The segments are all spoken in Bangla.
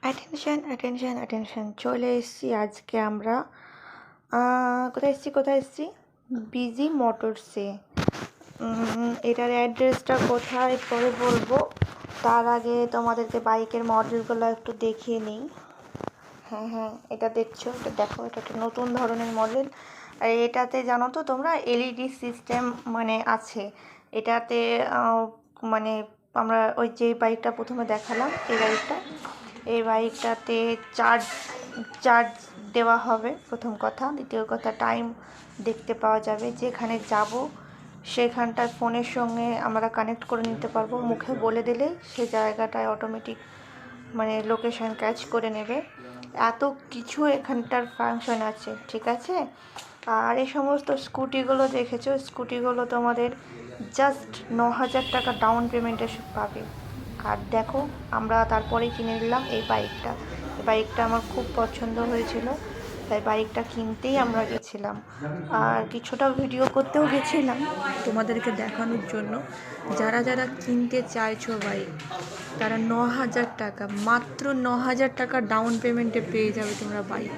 অ্যাটেনশন অ্যাটেনশন অ্যাটেনশন চলে এসেছি আজকে আমরা কোথায় এসেছি বিজি মোটরসে। এটার অ্যাড্রেসটা কোথায় পরে বলবো, তার আগে তোমাদেরকে বাইকের মডেলগুলো একটু দেখিয়ে নিই। হ্যাঁ, এটা দেখছো, এটা দেখো, এটা একটা নতুন ধরনের মডেল। আর এটাতে জানো তো তোমরা এলইডি সিস্টেম মানে আছে এটাতে। মানে আমরা ওই যে বাইকটা প্রথমে দেখালাম, এই বাইকটাতে চার্জ দেওয়া হবে প্রথম কথা। দ্বিতীয় কথা, টাইম দেখতে পাওয়া যাবে, যেখানে যাব সেখানটায় ফোনের সঙ্গে আমরা কানেক্ট করে নিতে পারবো। মুখে বলে দিলেই সে জায়গাটায় অটোমেটিক মানে লোকেশন ক্যাচ করে নেবে। এত কিছু এখানটার ফাংশন আছে, ঠিক আছে। আর এই সমস্ত স্কুটিগুলো দেখেছো, স্কুটিগুলো তোমাদের জাস্ট 9,000 টাকা ডাউন পেমেন্টে পাবে। আর দেখো, আমরা তারপরেই কিনে নিলাম এই বাইকটা আমার খুব পছন্দ হয়েছিল, তাই বাইকটা কিনতেই আমরা গেছিলাম। আর কিছুটা ভিডিও করতেও গেছিলাম তোমাদেরকে দেখানোর জন্য। যারা যারা কিনতে চাইছো বাইক, তারা 9,000 টাকা, মাত্র 9,000 টাকা ডাউন পেমেন্টে পেয়ে যাবে তোমরা বাইক।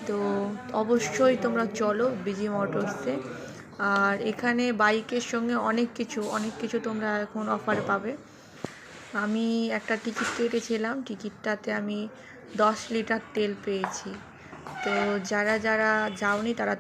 তো অবশ্যই তোমরা চলো বিজি মোটরসে। আর এখানে বাইকের সঙ্গে অনেক কিছু তোমরা এখন অফার পাবে। আমি একটা টিকিট কেটেছিলাম, টিকিটটাতে আমি 10 লিটার তেল পেয়েছি। তো যারা যারা যাওনি তারা